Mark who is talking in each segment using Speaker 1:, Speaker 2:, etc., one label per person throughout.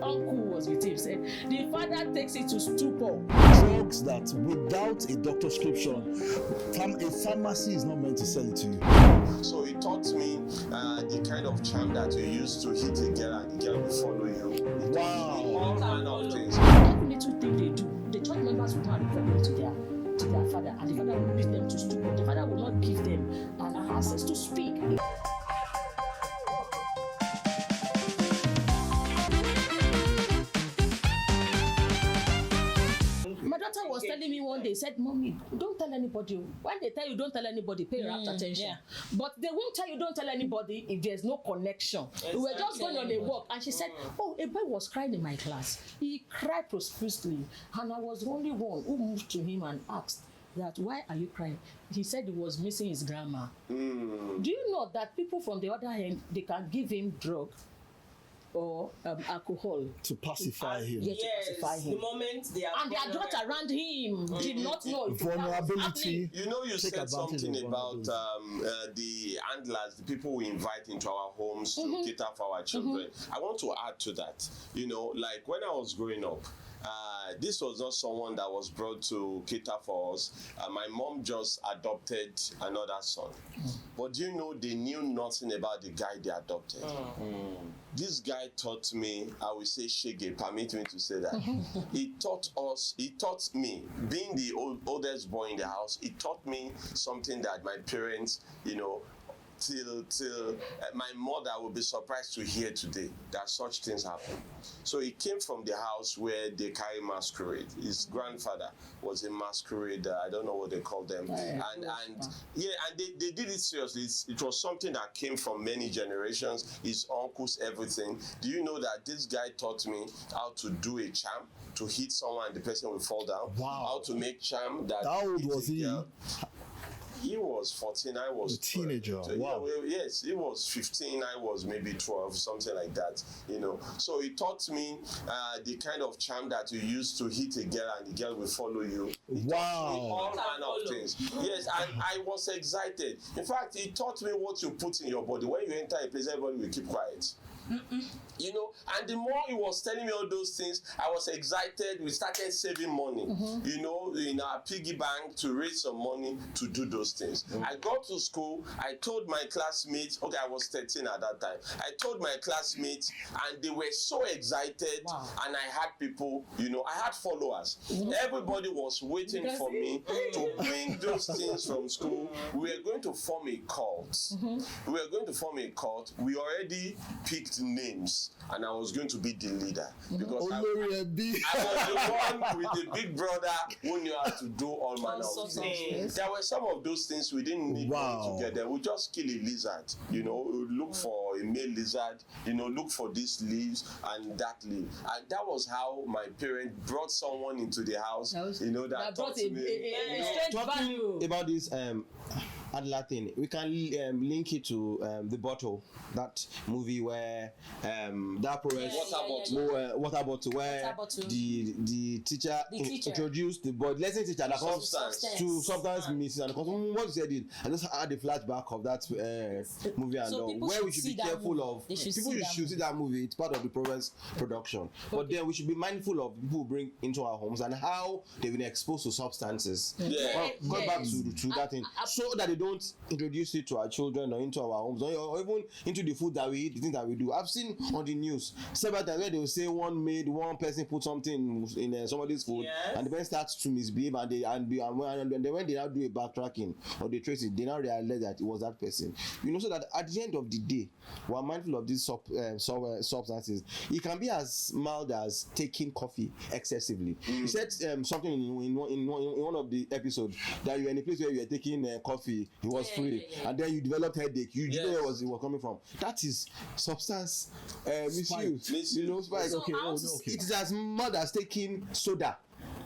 Speaker 1: uncle was with him said the father takes it to stupor.
Speaker 2: Drugs that without a doctor's prescription, a pharmacy is not meant to sell it to you.
Speaker 3: So it taught me the kind of charm that you use to hit a girl and the girl will follow you. It taught me all manner of things.
Speaker 1: Every little thing they do, the church members will not report them to their father, and the father will beat them to stupor. The father will not give them an access to speak. My daughter was telling me one day, said, "Mommy, don't tell anybody. When they tell you don't tell anybody, pay rapt attention. Yeah. But they won't tell you don't tell anybody if there's no connection." Exactly. We were just going on a walk, and she said, "Oh, a boy was crying in my class. He cried profusely, and I was the only one who moved to him and asked that, why are you crying?" He said he was missing his grandma. Do you know that people from the other end, they can give him drug or alcohol
Speaker 2: to pacify him.
Speaker 1: Yeah, to pacify him.
Speaker 4: The moment they are
Speaker 1: and they are not around him, did not know
Speaker 2: vulnerability.
Speaker 3: You know, you said something about the handlers, the people we invite into our homes to cater for our children. I want to add to that. You know, like when I was growing up, this was not someone that was brought to cater for us. My mom just adopted another son. But you know, they knew nothing about the guy they adopted. This guy taught me, I will say shege, permit me to say that. He taught me, being the oldest boy in the house, he taught me something that my parents, you know, till my mother will be surprised to hear today, that such things happen. So he came from the house where they carry masquerade. His grandfather was a masquerader. I don't know what they call them. And they did it seriously. It was something that came from many generations. His uncles, everything. Do you know that this guy taught me how to do a charm, to hit someone and the person will fall down?
Speaker 2: Wow.
Speaker 3: How to make charm that.
Speaker 2: How old was he?
Speaker 3: He was 14, I was
Speaker 2: a teenager.
Speaker 3: So,
Speaker 2: wow.
Speaker 3: Yes, he was 15, I was maybe 12, something like that, you know. So he taught me the kind of charm that you use to hit a girl and the girl will follow you. He taught me all manner of things. Yes, and I was excited. In fact, he taught me what you put in your body. When you enter a place, everybody will keep quiet. You know, and the more he was telling me all those things, I was excited. We started saving money, you know, in our piggy bank to raise some money to do those things. I got to school, I told my classmates, okay, I was 13 at that time. I told my classmates, and they were so excited. And I had people, you know, I had followers. Everybody was waiting for me to bring those things from school. We were going to form a cult. We were going to form a cult. We already picked names, and I was going to be the leader because I was the one with the big brother who knew how to do all manner of things. There were some of those things we didn't need money to get there. We just kill a lizard, you know, look for a male lizard, you know, look for these leaves and that leaf. And that was how my parents brought someone into the house, you know, that taught me.
Speaker 5: Talking about this Adler thing, we can link it to the bottle, that movie where that progress water bottle where the teacher introduced the boy lesson teacher that comes to sometimes misses, and what you said it, I just had a flashback of that movie, and
Speaker 4: so
Speaker 5: where we should be careful of people should see that movie. It's part of the Proverbs production, but then we should be mindful of people who bring into our homes and how they've been exposed to substances. Going back to that thing, so that they don't introduce it to our children or into our homes or even into the food that we eat, the things that we do. I've seen on the news several times where they will say one person put something in somebody's food, and the person starts to misbehave, and then when they now do a backtracking or they trace it, they now realize that it was that person. You know, so that at the end of the day, we're mindful of these substances. It can be as mild as taking coffee excessively. You said something in one of the episodes that you were in a place where you were taking coffee, it was free, and then you developed headache. You know where it was coming from. That is substance misuse. You know, spike.
Speaker 4: So
Speaker 5: It is as mild as taking soda.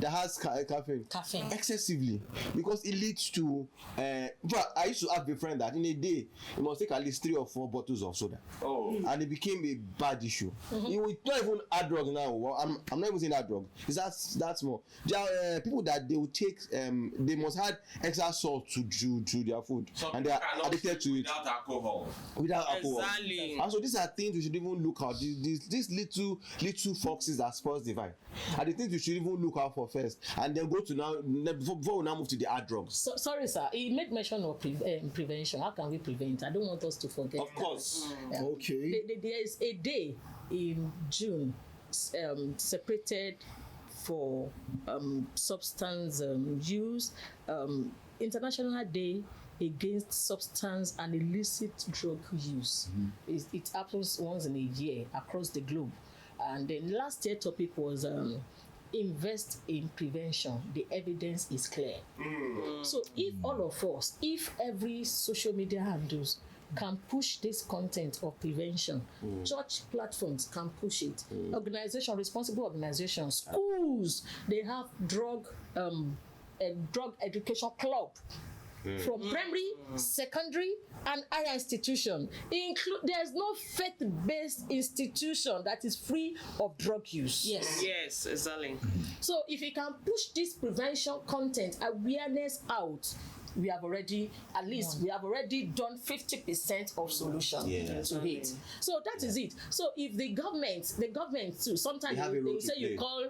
Speaker 5: that has caffeine excessively, because it leads to but I used to have a friend that in a day he must take at least 3 or 4 bottles of soda. And it became a bad issue. He will not even hard drug now. Well, I'm not even saying hard drug. It's that's more. There are people that they will take they must add extra salt to their food. And they are addicted to it without alcohol. Exactly. And so these are things we should even look at. These little foxes that spoils the vine. And the things we should even look out for first, and then go to now before we now move to the hard drugs.
Speaker 1: So, sorry, sir. He made mention of prevention. How can we prevent? I don't want us to forget.
Speaker 3: Of course.
Speaker 2: Okay.
Speaker 1: There is a day in June separated for substance use. International Day against substance and illicit drug use. It happens once in a year across the globe. And then last year topic was invest in prevention. The evidence is clear. So if all of us, if every social media handles can push this content of prevention, church platforms can push it, organization, responsible organizations, schools, they have drug education club. From primary, secondary, and higher institution. There's no faith-based institution that is free of drug use.
Speaker 4: Yes, exactly.
Speaker 1: So if you can push this prevention content awareness out, we have already done 50% of solution to it. So that is it. So if the government too, sometimes they say you call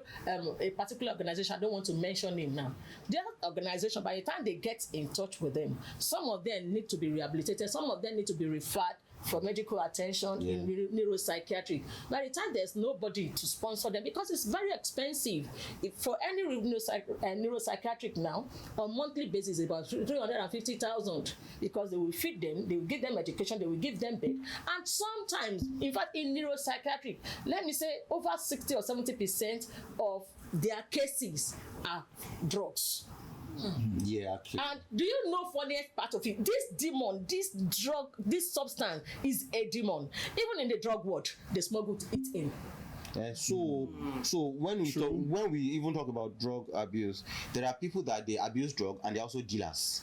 Speaker 1: a particular organization, I don't want to mention it now. Their organization, by the time they get in touch with them, some of them need to be rehabilitated, some of them need to be referred for medical attention in neuropsychiatric. By the time there's nobody to sponsor them, because it's very expensive. For any neuropsychiatric now, on monthly basis, about 350,000, because they will feed them, they will give them education, they will give them bed. And sometimes, in fact, in neuropsychiatric, let me say over 60 or 70% of their cases are drugs. And do you know funniest part of it? This demon, this drug, this substance is a demon. Even in the drug world, they smuggle it in.
Speaker 5: So when we even talk about drug abuse, there are people that they abuse drug and they're also dealers.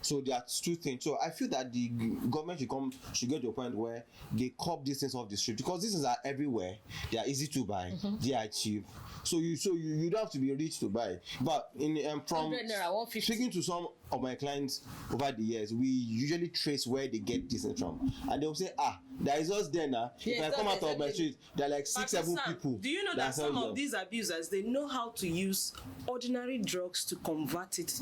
Speaker 5: So there are two things. So I feel that the government should get to a point where they curb these things off the street, because these things are everywhere. They are easy to buy. They are cheap. So you don't have to be rich to buy. But from speaking to some of my clients over the years, we usually trace where they get this from, and they'll say, there is us there now. If I come out of my street, there are like 6-7 people.
Speaker 4: Do you know that some of these abusers, they know how to use ordinary drugs to convert it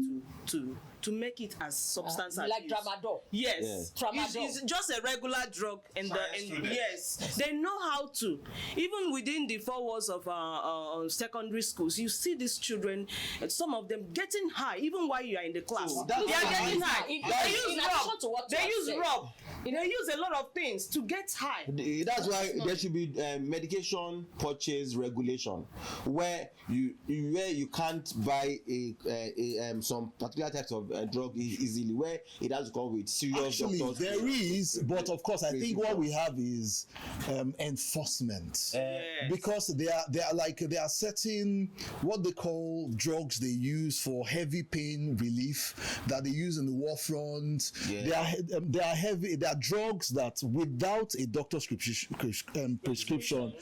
Speaker 4: to make it as substance abuse.
Speaker 1: Like tramadol.
Speaker 4: Yes.
Speaker 1: Tramadol.
Speaker 4: It's just a regular drug, and yes, they know how to. Even within the 4 walls of secondary schools, you see these children, some of them getting high, even while you are in the class. They are getting high. They use rub. They use a lot of things to get high.
Speaker 5: That's why there should be medication purchase regulation, where you can't buy some particular types of drug easily, where it has to come with serious doctors.
Speaker 2: There is, but of course, I think what we have is enforcement, because there are certain what they call drugs they use for heavy pain relief that they use in the war front. There are drugs that without a doctor's prescription,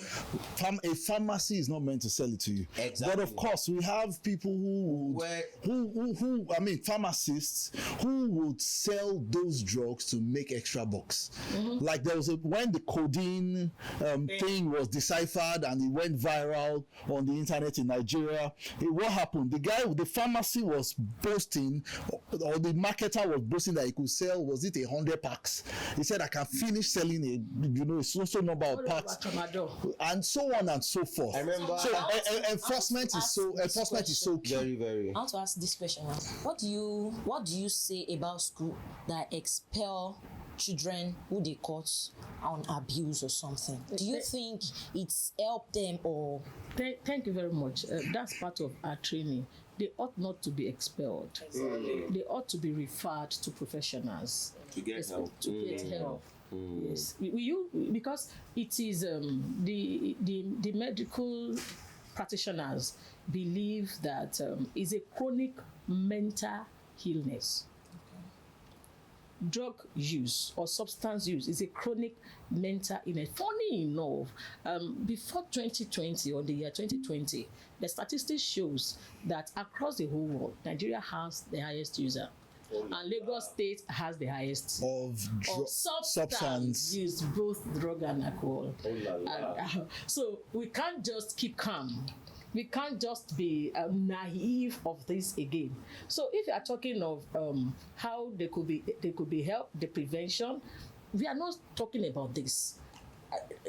Speaker 2: a pharmacy is not meant to sell it to you. But of course, we have people who pharmacists who would sell those drugs to make extra bucks. Like there was when the codeine thing was deciphered and it went viral on the internet in Nigeria. What happened? The pharmacy was boasting, or the marketer was boasting that he could sell, was it 100 packs? He said, I can finish selling a so number of packs, and so on and so forth.
Speaker 5: I remember.
Speaker 2: So enforcement is so key.
Speaker 5: Very, very.
Speaker 6: I want to ask this question. What do you say about school that expel children who they caught on abuse or something? Do you think it's helped them or?
Speaker 1: Thank you very much. That's part of our training. They ought not to be expelled. They ought to be referred to professionals
Speaker 3: to get help.
Speaker 1: Yes, because it is the medical practitioners believe that is a chronic mental illness. Drug use or substance use is a chronic mental illness. Funny enough, before 2020 or the year 2020, the statistics shows that across the whole world, Nigeria has the highest user. And Lagos State has the highest
Speaker 2: of substance
Speaker 1: use, both drug and alcohol. So we can't just keep calm. We can't just be naive of this again. So if you are talking of how they could be helped, the prevention, we are not talking about this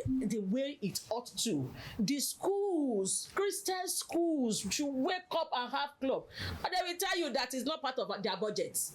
Speaker 1: the way it ought to. The schools, Christian schools, should wake up and have club, but they will tell you that is not part of their budgets.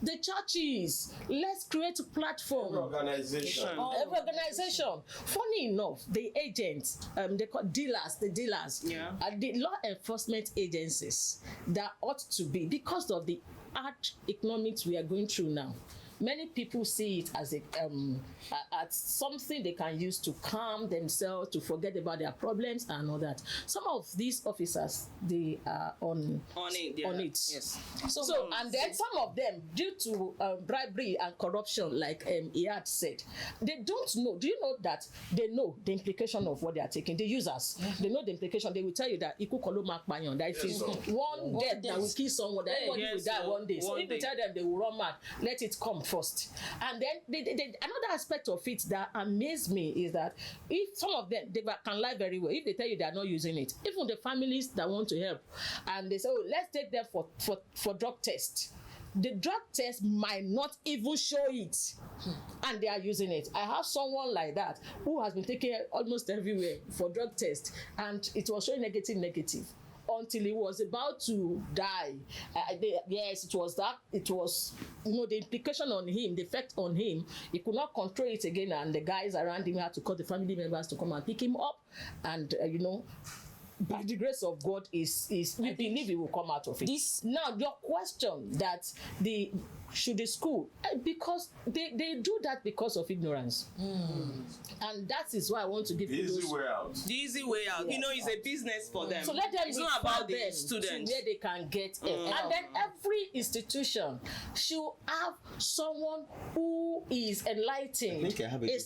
Speaker 1: The churches, let's create a platform.
Speaker 3: Organization.
Speaker 1: Every organization. Funny enough, the agents, they call dealers, the law enforcement agencies that ought to be, because of the hard economics we are going through now. Many people see it as as something they can use to calm themselves, to forget about their problems and all that. Some of these officers, they are on it.
Speaker 4: Yes.
Speaker 1: So and then some of them, due to bribery and corruption, like he had said, they don't know. Do you know that they know the implication of what they are taking? The users, they know the implication. They will tell you that that if it's one death that will kill someone, that everybody will die one day. So if you tell them they will run mad, let it come first. And then another aspect of it that amazed me is that if some of them, they can lie very well. If they tell you they are not using it, even the families that want to help, and they say, oh, let's take them for drug test. The drug test might not even show it, and they are using it. I have someone like that who has been taken almost everywhere for drug test, and it was showing negative. Until he was about to die. Yes, it was the implication on him, the effect on him. He could not control it again, and the guys around him had to call the family members to come and pick him up, and by the grace of God, we believe he will come out of it. Now, your question that should the school, because they do that because of ignorance, and that is why I want to give
Speaker 3: the easy way out.
Speaker 4: The easy way out.
Speaker 1: Yeah.
Speaker 4: It's a business for them.
Speaker 1: So let them
Speaker 4: it's not about the students.
Speaker 1: where they can get it. And then every institution should have someone who is enlightened, a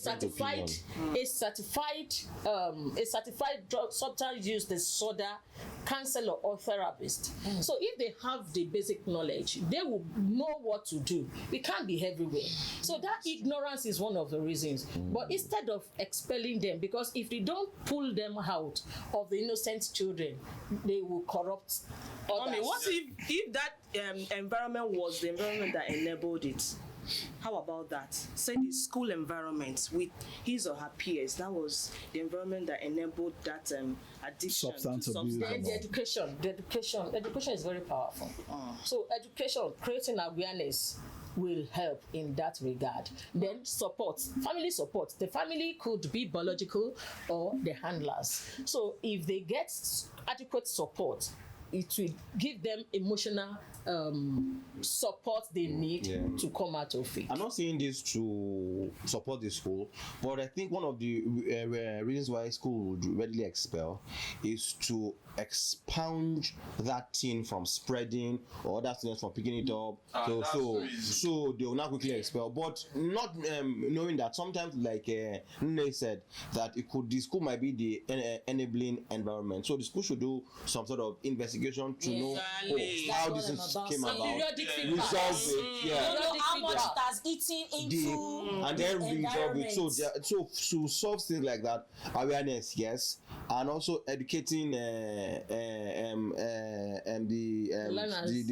Speaker 1: certified drug substance use disorder counselor or therapist. So if they have the basic knowledge, they will know what to do. We can't be everywhere. So that ignorance is one of the reasons. But instead of expelling them, because if they don't pull them out of the innocent children, they will corrupt others.
Speaker 4: What if that environment was the environment that enabled it? How about that? Say the school environment with his or her peers, that was the environment that enabled that addiction
Speaker 2: Substance
Speaker 4: to
Speaker 2: abuse.
Speaker 4: substance.
Speaker 1: The education is very powerful. So education, creating awareness will help in that regard. Then support, family support. The family could be biological or the handlers. So if they get adequate support, it will give them emotional support they need to come out of it.
Speaker 5: I'm not saying this to support the school, but I think one of the reasons why school would readily expel is to expunge that thing from spreading or other students from picking it up. So they will not quickly expel, but not knowing that sometimes, like Nune said, that the school might be the enabling environment. So the school should do some sort of investigation to know how this came about, resolve it,
Speaker 6: how much it has eaten into
Speaker 5: and then resolve it. So to solve things like that, awareness, yes, and also educating the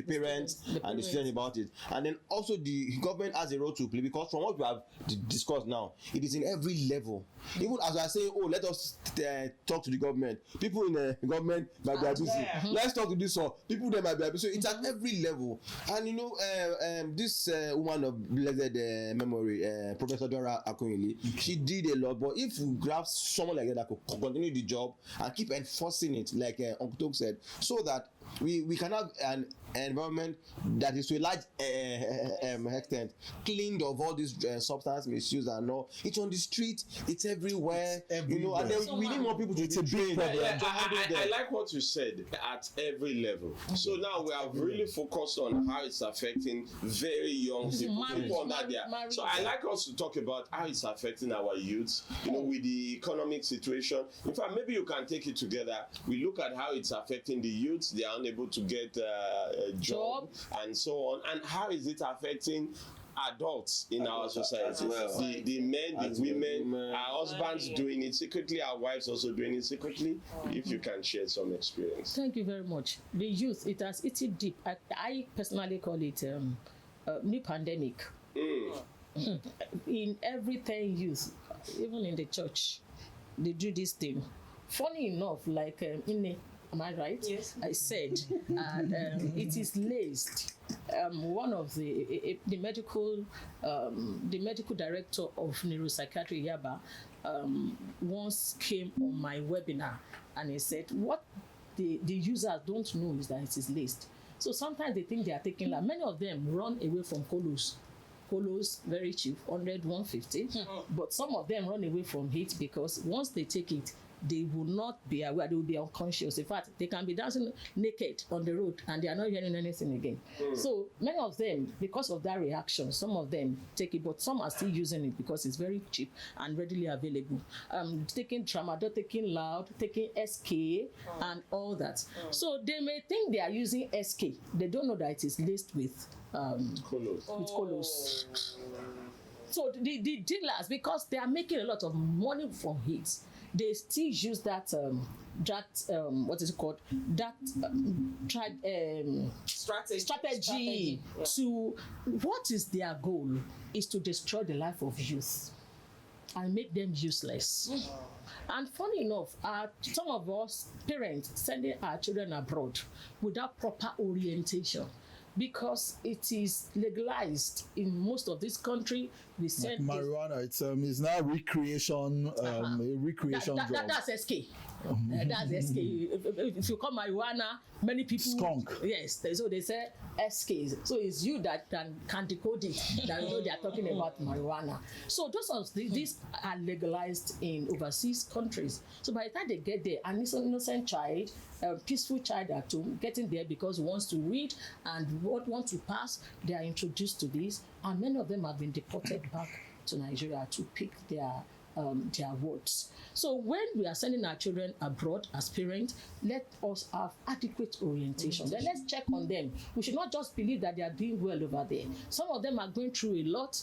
Speaker 5: parents and the students about it, and then also the government has a role to play, because from what we have discussed now, it is in every level. Even as I say, let us talk to the government. People in the government might be abusing. Let's talk to this one. People there might be abusing. So it's at every level. And this woman of blessed memory, Professor Dora Akunyili, she did a lot. But if we grab someone like that could continue the job and keep enforcing it, like Uncle Tok said, so that we can have an environment that is to a large extent cleaned of all these substance misuse and all. It's on the street, it's everywhere. You know, and then we need more people to be trained.
Speaker 3: I like what you said, at every level. So now we have really focused on how it's affecting very young people under there. So I like us to talk about how it's affecting our youth, you know, with the economic situation. In fact, maybe you can take it together. We look at how it's affecting the youth. They are unable to get a job and so on. And how is it affecting adults in our society? Well, the men, the women, our husbands doing it secretly, our wives also doing it secretly. If you can share some experience.
Speaker 1: Thank you very much. The youth, it has eaten deep. I personally call it new pandemic. In everything youth, even in the church, they do this thing. Funny enough, like am I right? Yes. I said, and it is laced. One of the medical director of neuropsychiatry Yaba once came on my webinar, and he said what the users don't know is that it is laced. So sometimes they think they are taking life. Many of them run away from colos. Colos very cheap, 100, 150. But some of them run away from it because once they take it, they will not be aware, they will be unconscious. In fact, they can be dancing naked on the road and they are not hearing anything again. So many of them, because of that reaction, some of them take it, but some are still using it because it's very cheap and readily available. Taking tramadol, taking loud, taking SK and all that. So they may think they are using SK. They don't know that it is laced with colos. So the dealers, because they are making a lot of money from it, they still use that what is it called? That strategy to what is their goal is to destroy the life of youth and make them useless. And funny enough, some of us parents sending our children abroad without proper orientation. Because it is legalized in most of this country, we send
Speaker 2: marijuana. It's now recreation, recreation drug.
Speaker 1: That's SK. That's SK. If you call marijuana, many people
Speaker 2: skunk.
Speaker 1: Yes, so they say SKs. So it's you that can decode it. That you know they are talking about marijuana. So these are legalized in overseas countries. So by the time they get there, an innocent child, a peaceful child at home, getting there because he wants to read and wants to pass, they are introduced to this, and many of them have been deported back to Nigeria to pick their words. So when we are sending our children abroad as parents, let us have adequate orientation. Then let's check on them. We should not just believe that they are doing well over there. Some of them are going through a lot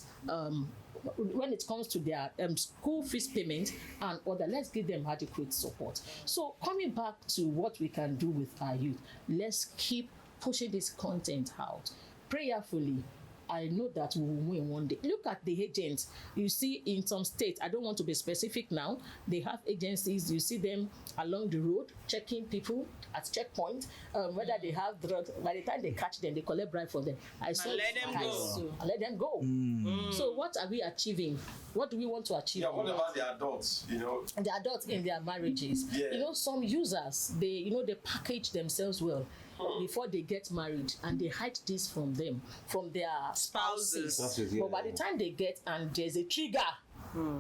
Speaker 1: when it comes to their school fees payment and other. Let's give them adequate support. So coming back to what we can do with our youth, let's keep pushing this content out prayerfully. I know that we will win one day. Look at the agents. You see in some states, I don't want to be specific now, they have agencies, you see them along the road checking people at checkpoint, whether they have drugs. By the time they catch them, they collect bribe from them.
Speaker 4: Let them go.
Speaker 1: So what are we achieving? What do we want to achieve?
Speaker 3: Yeah, what about the adults, you know?
Speaker 1: The adults in their marriages. Yeah. You know, some users, they package themselves well before they get married, and they hide this from them, from their spouses. But by the time they get, and there's a trigger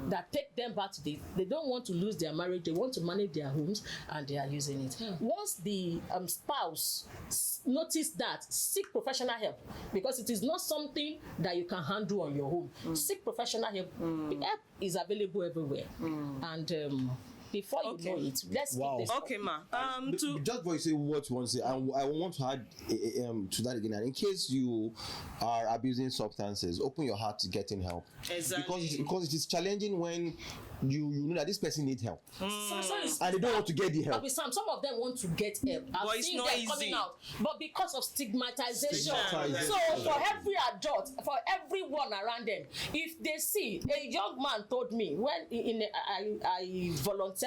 Speaker 1: that take them back to they don't want to lose their marriage, they want to manage their homes, and they are using it. Once the spouse notice that, seek professional help, because it is not something that you can handle on your own. Seek professional help. Help is available everywhere. And before you know it, let's keep this.
Speaker 4: Okay, ma.
Speaker 5: Just before you say what you want to say, I want to add to that again. And in case you are abusing substances, open your heart to getting help.
Speaker 4: Exactly.
Speaker 5: Because it is challenging when you know that this person needs help, and they don't want to get the help.
Speaker 1: But some of them want to get help. I've seen them coming out, but because of stigmatization. So for every adult, for everyone around them, if they see, a young man told me when I volunteered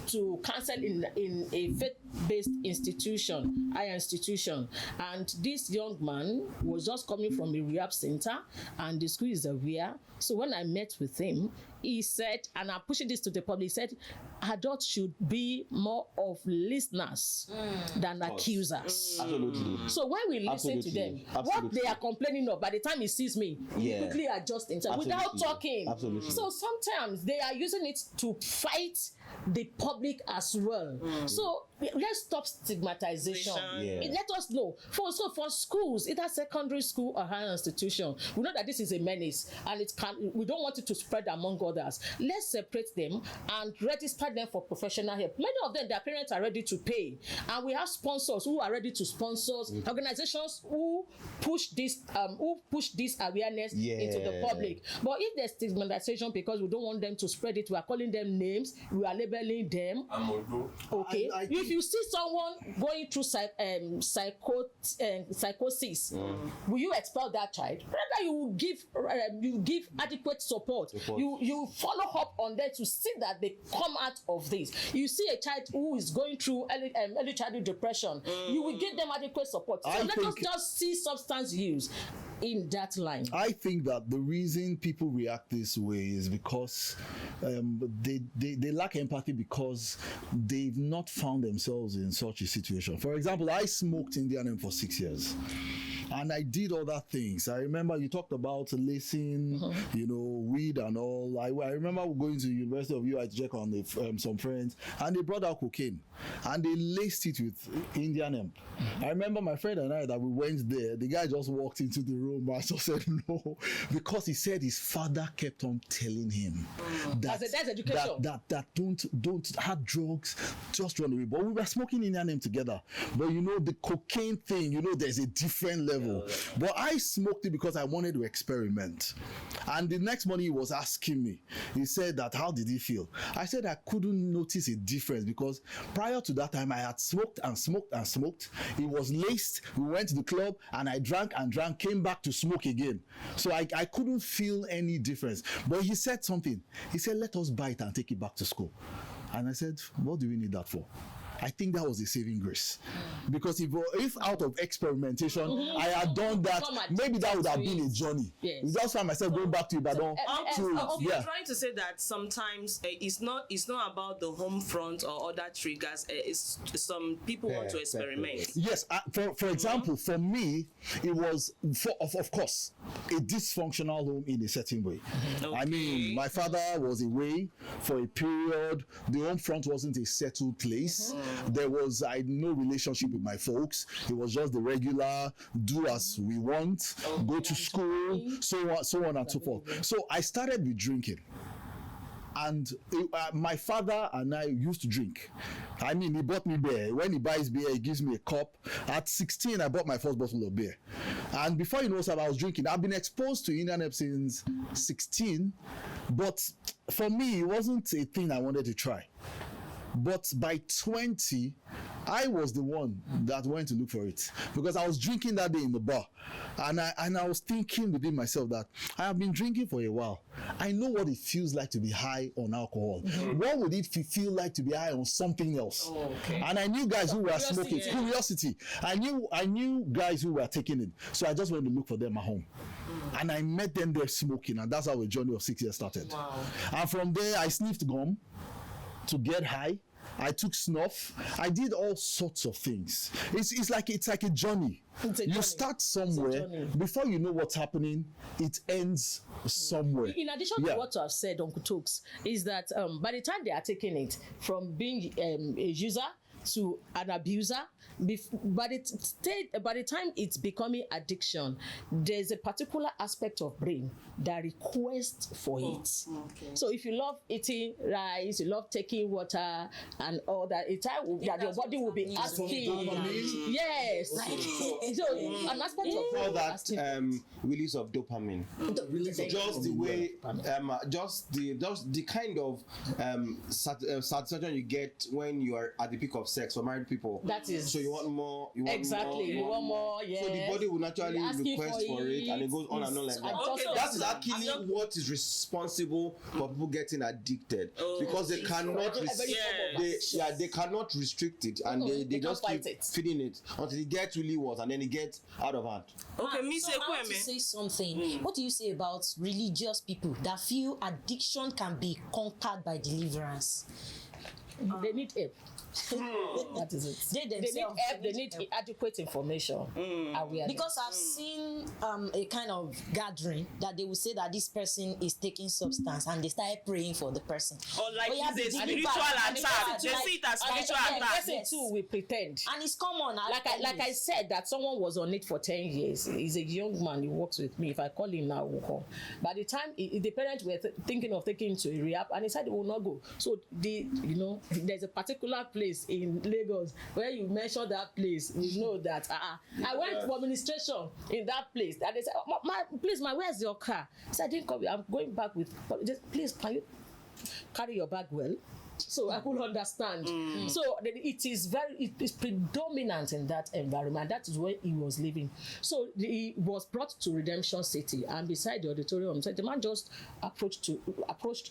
Speaker 1: to counsel in a faith-based institution, higher institution, and this young man was just coming from a rehab center, and the school is aware. So when I met with him, he said, and I'm pushing this to the public, he said adults should be more of listeners than accusers.
Speaker 5: Absolutely.
Speaker 1: So when we listen to them, what they are complaining of, by the time he sees me, he quickly adjusts himself without talking.
Speaker 5: Absolutely.
Speaker 1: So sometimes they are using it to fight the public as well. So let's stop stigmatization. Let us know. For schools, either secondary school or higher institution, we know that this is a menace, and we don't want it to spread among others. Let's separate them and register them for professional help. Many of them, their parents are ready to pay, and we have sponsors who are ready to sponsor organizations who push this awareness into the public. But if there's stigmatization because we don't want them to spread it, we are calling them names, we are labeling them. Okay. If you see someone going through psychosis, will you expel that child? Rather, you give adequate support. You follow up on them to see that they come out of this. You see a child who is going through early childhood depression, you will give them adequate support. So let us just see substance use in that line.
Speaker 2: I think that the reason people react this way is because they lack empathy because they've not found themselves in such a situation. For example, I smoked Indian hemp for 6 years. And I did other things. I remember you talked about lacing, weed and all. I remember going to the University of UI to check on some friends, and they brought out cocaine, and they laced it with Indian hemp. I remember my friend and I that we went there. The guy just walked into the room. I just said no, because he said his father kept on telling him that don't have drugs, just run away. But we were smoking Indian hemp together. But the cocaine thing, there's a different level. But I smoked it because I wanted to experiment. And the next morning he was asking me, he said that, how did he feel? I said I couldn't notice a difference because prior to that time I had smoked and smoked and smoked. It was laced. We went to the club and I drank and drank, came back to smoke again. So I couldn't feel any difference. But he said something. He said, let us buy it and take it back to school. And I said, what do we need that for? I think that was a saving grace, because if out of experimentation I had done that, maybe that would have been a journey. Yes. Just find myself going back to Ibadan.
Speaker 4: You're trying to say that sometimes it's not about the home front or other triggers. It's some people want to experiment.
Speaker 2: Yes, for example, for me, it was of course a dysfunctional home in a certain way. Okay. I mean, my father was away for a period. The home front wasn't a settled place. There was no relationship with my folks. It was just the regular do as we want, go to school, so on and so forth. So I started with drinking. And my father and I used to drink. I mean, he bought me beer. When he buys beer, he gives me a cup. At 16, I bought my first bottle of beer. And before you know, I was drinking. I've been exposed to Indian hemp since 16. But for me, it wasn't a thing I wanted to try. But by 20, I was the one that went to look for it, because I was drinking that day in the bar, and I was thinking within myself that I have been drinking for a while. I know what it feels like to be high on alcohol. What would it feel like to be high on something else? And I knew guys who were smoking. Curiosity. I knew guys who were taking it, so I just went to look for them at home. And I met them there smoking, and that's how a journey of 6 years started. Wow. And from there, I sniffed gum to get high. I took snuff. I did all sorts of things. It's like a journey. You start somewhere. Before you know what's happening, it ends somewhere.
Speaker 1: In addition to what you have said, Uncle Tokes, is that by the time they are taking it from being a user to an abuser, by the time it's becoming addiction, there's a particular aspect of brain that requests for it. So if you love eating rice, you love taking water and all that, it's time that your body will be asking. Yes. So an aspect of
Speaker 5: all that release of dopamine. Just the way, just the kind of satisfaction you get when you are at the peak of sex for married people.
Speaker 1: That is.
Speaker 5: So you want more. You
Speaker 1: want more. Yes.
Speaker 5: So the body will naturally request for it, and it goes on and on like that. That is actually what is responsible for people getting addicted because they cannot they cannot restrict it and they just keep feeding it until it gets really worse and then it gets out of hand.
Speaker 4: Okay,
Speaker 6: so I want to say something. What do you say about religious people that feel addiction can be conquered by deliverance?
Speaker 1: They need help. That is it. They need help. They need adequate information.
Speaker 6: Because I've seen a kind of gathering that they will say that this person is taking substance and they started praying for the person.
Speaker 4: Or like it's a spiritual attack. They see it as spiritual attack.
Speaker 1: The person too will pretend.
Speaker 6: And it's common.
Speaker 1: Like I said, that someone was on it for 10 years. He's a young man. He works with me. If I call him now, he will come. By the time the parents were thinking of taking him to a rehab, and he said he will not go. So there's a particular place in Lagos where you mention that place, you know that I went for administration in that place. And they said, please, where's your car? I said, I didn't come. I'm going back with. Please, can you carry your bag well? So I could understand. So it is predominant in that environment. That is where he was living. So he was brought to Redemption City, and beside the auditorium, so the man just approached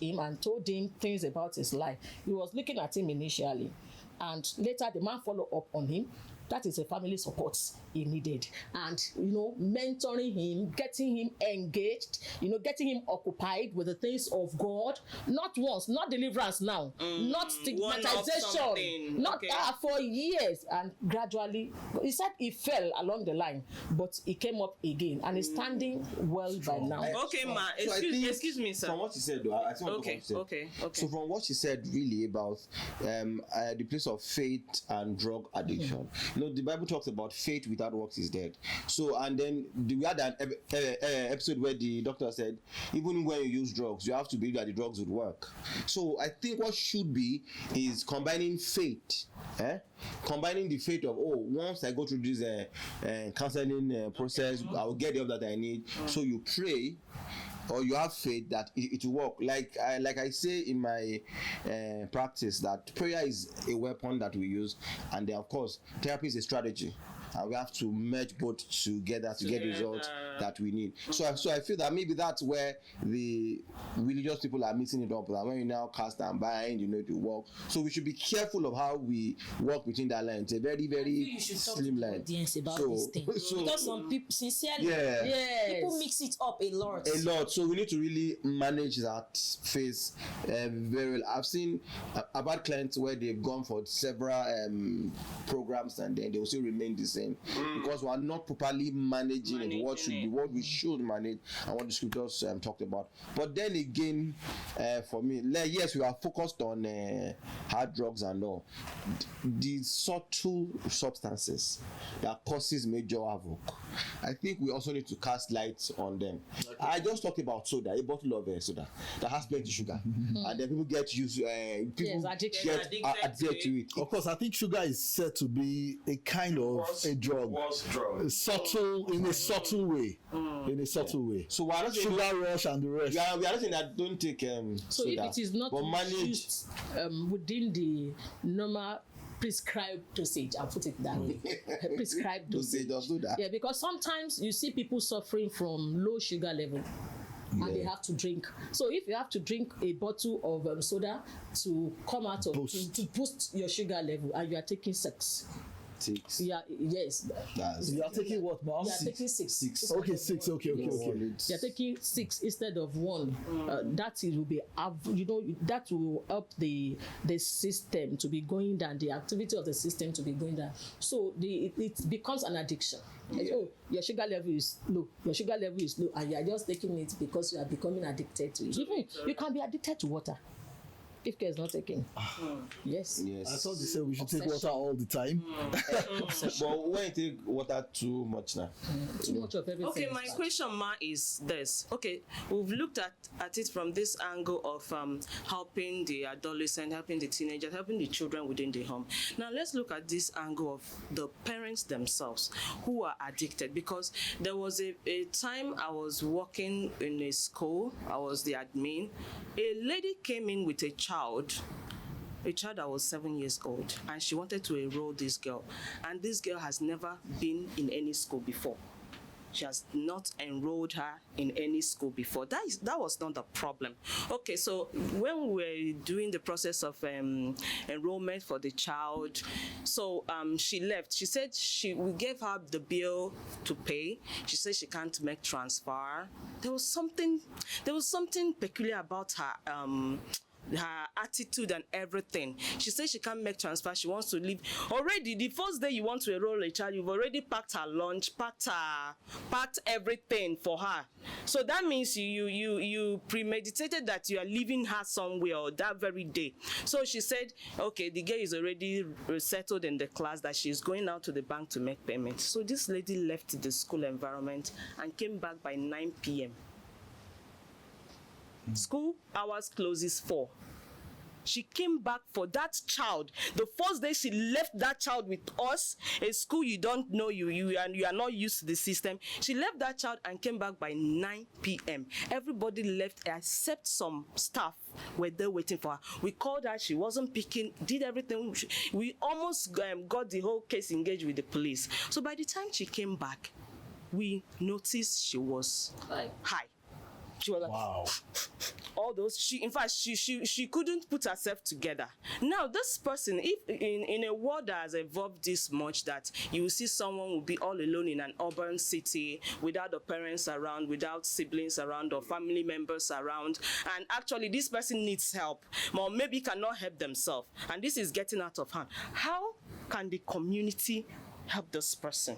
Speaker 1: him and told him things about his life. He was looking at him initially, and later the man followed up on him. That is a family support he needed, and mentoring him, getting him engaged, getting him occupied with the things of God. Not once, not deliverance now, not stigmatization, not for years, and gradually he said he fell along the line, but he came up again and is standing well by now.
Speaker 4: Okay, ma. Excuse me, sir.
Speaker 5: From what she said, though, I think
Speaker 4: okay.
Speaker 5: So from what she said, really about the place of faith and drug addiction. The Bible talks about faith without works is dead. So, and then we had an episode where the doctor said, even when you use drugs, you have to believe that the drugs would work. So, I think what should be is combining faith, combining the faith of, once I go through this counseling process, I will get the help that I need. So, you pray, or you have faith that it will work. Like I say in my practice, that prayer is a weapon that we use, and then of course therapy is a strategy. And we have to merge both together to get the results that we need. So I feel that maybe that's where the religious people are mixing it up. That when you now cast and bind, to work. So we should be careful of how we walk between that line. It's a very, very slim line.
Speaker 6: About this thing. Because some people, sincerely, people mix it up a lot.
Speaker 5: So we need to really manage that phase very well. I've seen about clients where they've gone for several programs and then they will still remain the same because we are not properly managing what we should manage and what the scriptures talked about. But then again, for me, yes, we are focused on hard drugs and all. The subtle substances that causes major havoc, I think we also need to cast light on them. Okay. I just talked about soda, a bottle of soda that has plenty sugar, and then people get used, people get addicted to it.
Speaker 2: Of course, I think sugar is said to be a kind of a drug, subtle in a subtle way. So we are not sugar rush and the rest.
Speaker 5: We are not saying that don't take
Speaker 1: so
Speaker 5: soda,
Speaker 1: if it is not used within the normal prescribed dosage, I'll put it that way. Prescribed dosage. Yeah, because sometimes you see people suffering from low sugar level. And they have to drink. So if you have to drink a bottle of soda to come out of to boost your sugar level, and you are taking 6. Yeah, yes.
Speaker 2: You are taking what, mom?
Speaker 1: You are taking 6.
Speaker 2: Okay, 6. Okay.
Speaker 1: You are taking 6 instead of 1. That will be, that will help the system to be going down, the activity of the system to be going down. So it becomes an addiction. Your sugar level is low. And you are just taking it because you are becoming addicted to it. Even you can be addicted to water. If care is not taken. Yes.
Speaker 2: I thought they said we should take water all the time.
Speaker 5: But when you take water too much now.
Speaker 1: Too much of everything.
Speaker 4: Okay, my question, Ma, is this. Okay, we've looked at it from this angle of helping the adolescent, helping the teenager, helping the children within the home. Now let's look at this angle of the parents themselves who are addicted, because there was a time I was working in a school. I was the admin. A lady came in with a child that was 7 years old, and she wanted to enroll this girl, and this girl has never been in any school before. She has not enrolled her in any school before. That was not the problem. Okay, so when we were doing the process of enrollment for the child, so she left. She said we gave her the bill to pay. She said she can't make transfer. There was something peculiar about her attitude and everything. She says she can't make transfer. She wants to leave. Already, the first day you want to enroll a child, you've already packed her lunch, packed everything for her. So that means you premeditated that you are leaving her somewhere that very day. So she said, okay, the girl is already settled in the class that she's going out to the bank to make payments. So this lady left the school environment and came back by 9 p.m. School hours closes 4. She came back for that child. The first day she left that child with us, a school you don't know, you are not used to the system. She left that child and came back by 9 p.m. Everybody left except some staff were there waiting for her. We called her, she wasn't picking, did everything. We almost got the whole case engaged with the police. So by the time she came back, we noticed she was high. She was like, wow. All those, in fact, she couldn't put herself together. Now, this person, if in a world that has evolved this much, that you will see someone will be all alone in an urban city without the parents around, without siblings around or family members around, and actually this person needs help, or maybe cannot help themselves, and this is getting out of hand. How can the community help this person?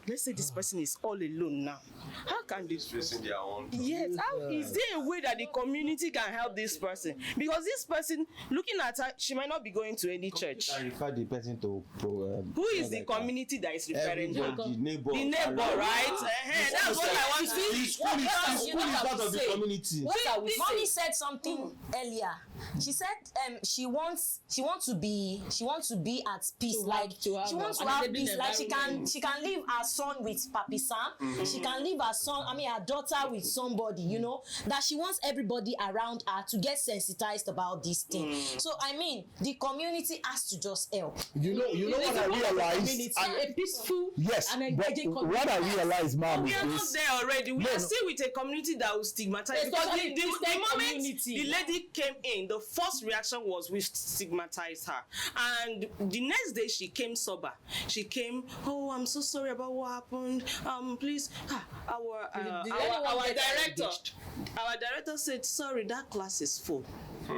Speaker 4: Let's say this person is all alone now. How can this
Speaker 3: facing their own?
Speaker 4: Yes, how is there a way that the community can help this person? Because this person, looking at her, she might not be going to any church.
Speaker 5: I refer the person to
Speaker 4: who is the community that is referring to?
Speaker 5: The neighbor.
Speaker 4: The neighbor, right? That's what I want to see.
Speaker 5: The school is part of the community.
Speaker 6: Mommy said something earlier. She said she wants to be at peace. She wants to have peace. Like she can leave her son with Papi Sam. She can leave her daughter with somebody, that she wants everybody around her to get sensitized about this thing. So I mean, the community has to just help.
Speaker 2: You know what I realized?
Speaker 1: A peaceful and engaging
Speaker 2: community. What I realized, Mom,
Speaker 4: we are not there already. We are still with a community that will stigmatize. Because the moment the lady came in, the first reaction was we stigmatized her, and the next day she came sober. She came, oh, I'm so sorry about what happened. Please, our director said, sorry, that class is full.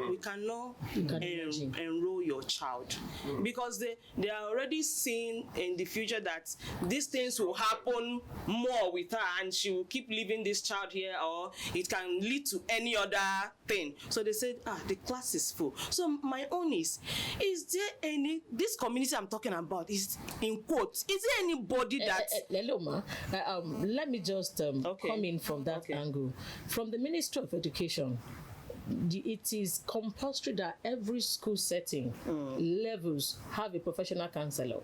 Speaker 4: We cannot enroll your child, because they are already seeing in the future that these things will happen more with her, and she will keep leaving this child here, or it can lead to any other thing. So they said, the class is full. So my own is there this community I'm talking about is in quotes, is there anybody that
Speaker 1: let me just come in from that angle. From the Ministry of Education, it is compulsory that every school setting levels have a professional counselor.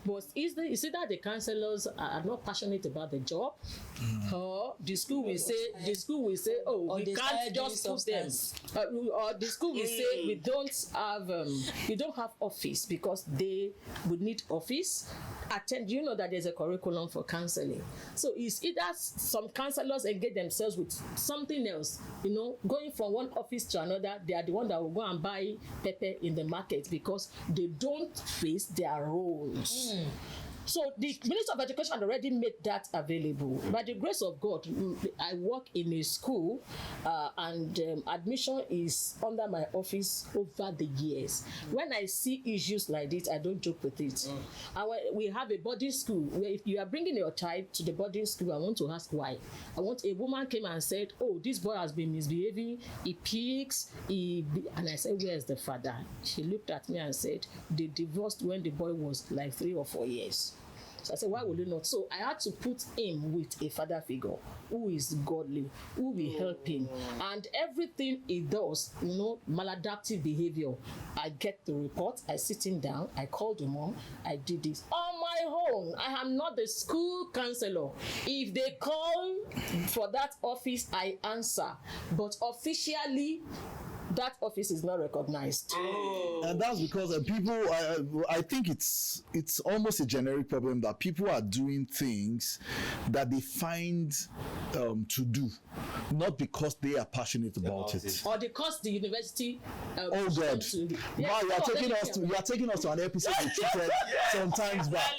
Speaker 1: But is it that the counselors are not passionate about the job, or the school will say, oh, we can't just put them, or the school will say we don't have office because they would need office. You know that there's a curriculum for counseling. So it's either some counselors engage themselves with something else, going from one office to another. They are the one that will go and buy pepper in the market because they don't face their roles. So the Minister of Education had already made that available. By the grace of God, I work in a school, and admission is under my office over the years. When I see issues like this, I don't joke with it. We have a boarding school where if you are bringing your child to the boarding school, I want to ask why. A woman came and said, oh, this boy has been misbehaving, he picks, and I said, where's the father? She looked at me and said, they divorced when the boy was like 3 or 4 years. So I said, why would you not? So I had to put him with a father figure who is godly, who will help him. And everything he does, maladaptive behavior, I get the report, I sit him down, I call the mom, I did this. On my own, I am not the school counselor. If they call for that office, I answer. But officially, that office is not recognized.
Speaker 2: And that's because people, I think it's almost a generic problem that people are doing things that they find to do, not because they are passionate about it.
Speaker 1: Or because the university.
Speaker 2: Oh God! Wow, you are taking us to an episode we treated sometimes back.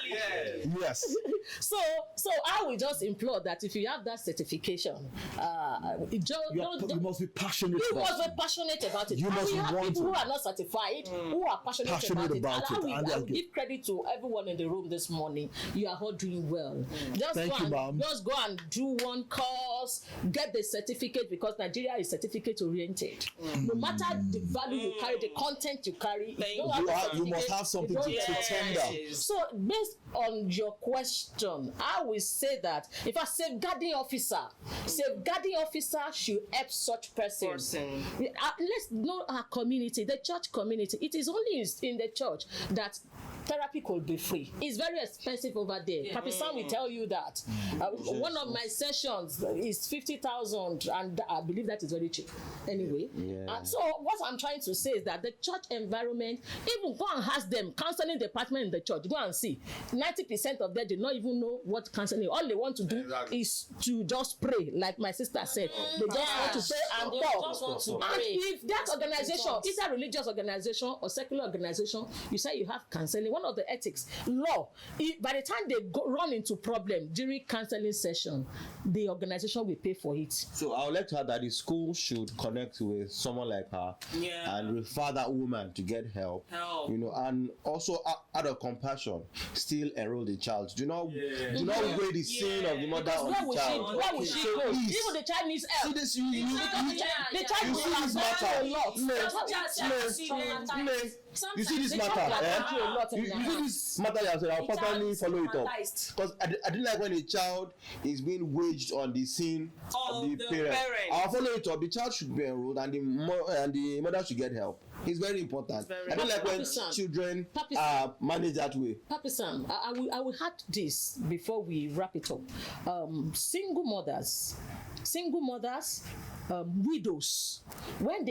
Speaker 2: Yes.
Speaker 1: So I will just implore that if you have that certification,
Speaker 2: you must be passionate.
Speaker 1: You must be passionate about it.
Speaker 2: You must
Speaker 1: we have
Speaker 2: want
Speaker 1: people
Speaker 2: to.
Speaker 1: who are not certified, who are passionate about it. And I will give credit to everyone in the room this morning. You are all doing well. Just go and do one course, get the certificate, because Nigeria is certificate oriented. No matter the value you carry, the content you carry,
Speaker 2: you must have something to tender.
Speaker 1: So based on your question, I will say that if a safeguarding officer should help such persons. Let's know our community, the church community. It is only in the church that therapy could be free. It's very expensive over there. Papi Sam will tell you that. One of my sessions is 50,000, and I believe that is very cheap. Anyway, so what I'm trying to say is that the church environment, even go and ask them, counseling department in the church, go and see. 90% of them do not even know what counseling. All they want to do is to just pray, like my sister said. They just want to pray and talk. And if that organization, either religious organization or secular organization, you say you have counseling, one of the ethics law, by the time they run into problem during counseling session, the organization will pay for it.
Speaker 5: So I would like to add that the school should connect with someone like her and refer that woman to get help. And also out of compassion, still enroll the child. Do not weigh the sin of the mother on the child.
Speaker 1: Where would she go? Even the child needs help.
Speaker 5: See this, the
Speaker 1: child
Speaker 5: needs matter. You see this matter. You see this matter. I'll personally follow it up, because I didn't like when a child is being waged on the sin of the parent. I'll follow it up. The child should be enrolled, and the mother should get help. It's very important. I don't like when children are managed that way.
Speaker 1: Papi Sam, I will add this before we wrap it up. Single mothers, widows, when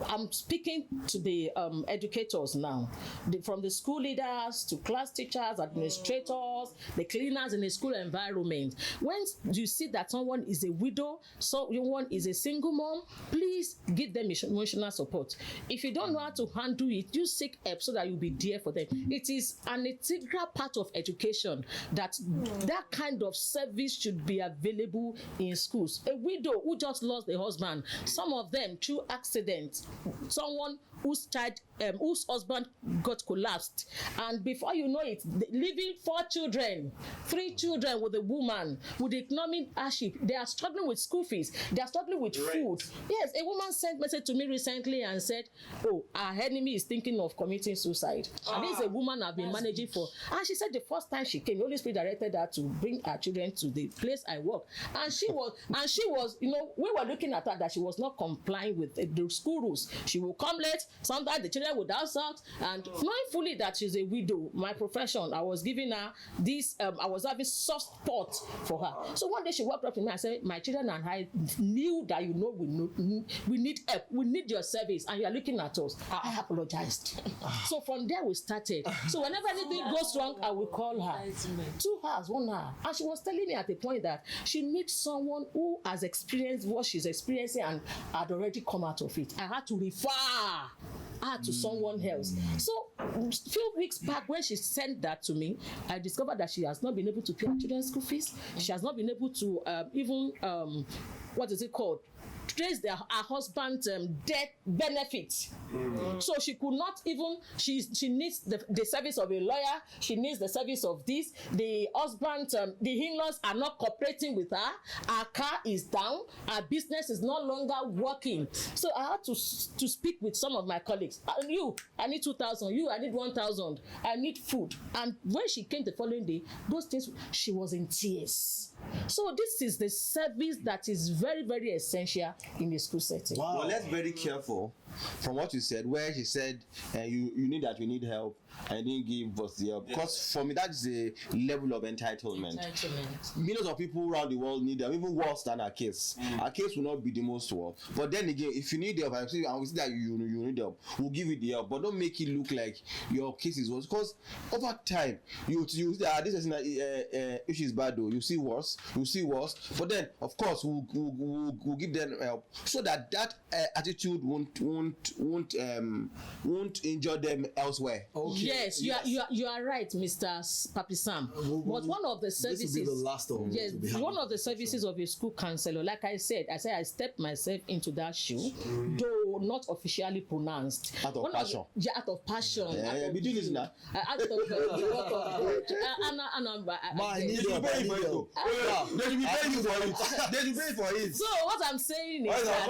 Speaker 1: I'm speaking to the educators now, from the school leaders to class teachers, administrators, the cleaners in the school environment. When you see that someone is a widow, someone is a single mom, please give them emotional support. If you don't know how to handle it, you seek help so that you'll be there for them. It is an integral part of education that kind of service should be available in schools. A widow who just lost the husband, some of them through accident, someone whose husband got collapsed, and before you know it, leaving 3 children with a woman, with economic hardship. They are struggling with school fees, they are struggling with food. Yes, a woman sent message to me recently and said, our enemy is thinking of committing suicide. And this is a woman I've been managing for, and she said the first time she came, the Holy Spirit directed her to bring her children to the place I work, and she was we were looking at her that she was not complying with the school rules. She will come late, sometimes the children would dance out, and knowing fully that she's a widow, my profession, I was giving her this, I was having soft spot for her. So one day she walked up to me and said, my children and I knew that we need help, we need your service, and you are looking at us. I apologized. So from there we started. So whenever anything goes wrong, I will call her. 2 hours, 1 hour. And she was telling me at the point that she needs someone who has experienced what she's experiencing and had already come out of it. I had to refer her to someone else. So a few weeks back when she sent that to me, I discovered that she has not been able to pay her children's school fees. She has not been able to even what is it called? Trace her husband's death benefits. So she could not even, she needs the service of a lawyer, she needs the service of this. The husband, the in-laws are not cooperating with her, her car is down, her business is no longer working. So I had to speak with some of my colleagues. I need 2,000, I need 1,000, I need food. And when she came the following day, those things, she was in tears. So this is the service that is very, very essential in the school setting.
Speaker 5: Wow. Well, let's be very careful from what you said, where she said you need help, and didn't give us the help. Because for me, that is a level of entitlement. Millions of people around the world need them, even worse than our case. Our case will not be the most worst. But then again, if you need help, and we see that you need help, we'll give you the help. But don't make it look like your case is worse. Because over time, you see that this is if she's bad though, you see worse. But then, of course, we'll give them help so that attitude won't injure them elsewhere.
Speaker 2: Okay.
Speaker 1: Yes, you are right, Mr. Papi Sam. But one of the services,
Speaker 2: this will be the last of
Speaker 1: one of the services of a school counselor, like I said, I stepped myself into that shoe, though not officially pronounced.
Speaker 5: Out of passion.
Speaker 1: Out of passion.
Speaker 5: Yeah, be doing this now.
Speaker 1: Out of
Speaker 5: They should be paying for it.
Speaker 1: So what I'm saying is that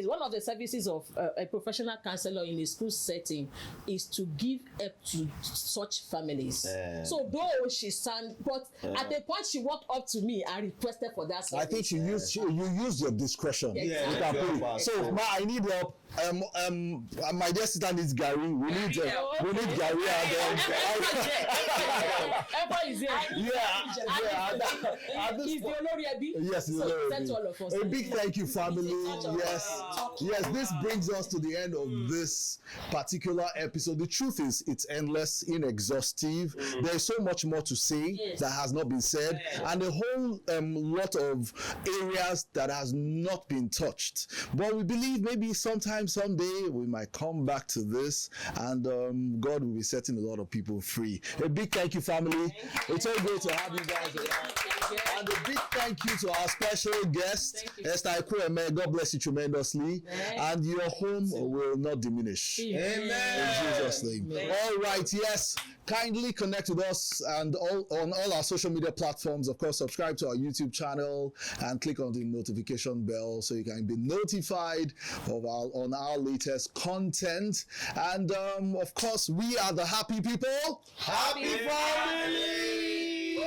Speaker 1: one of the services of a professional counselor in a school setting is to give help to such families. So though she sang, but at the point she walked up to me and requested for that service.
Speaker 2: I think you used your discretion. So I need help. My dear sister needs Gary. We need Gary.
Speaker 1: Everybody is here. He's the Olori Ebi.
Speaker 2: Yes, he's the Olori Ebi. A big thank you, family. Yes. This brings us to the end of this particular episode. The truth is, it's endless, inexhaustive. There's so much more to say that has not been said, and a whole lot of areas that has not been touched. But we believe maybe someday we might come back to this, and God will be setting a lot of people free. A big thank you, family. It's so great to have you guys around. And a big thank you to our special guest, Esther Ikweme. God bless you tremendously. And your home will not diminish.
Speaker 1: Amen.
Speaker 2: In Jesus' name. All right, yes. Kindly connect with us and on all our social media platforms. Of course, subscribe to our YouTube channel and click on the notification bell so you can be notified on our latest content. And of course, we are the happy people.
Speaker 3: Happy family!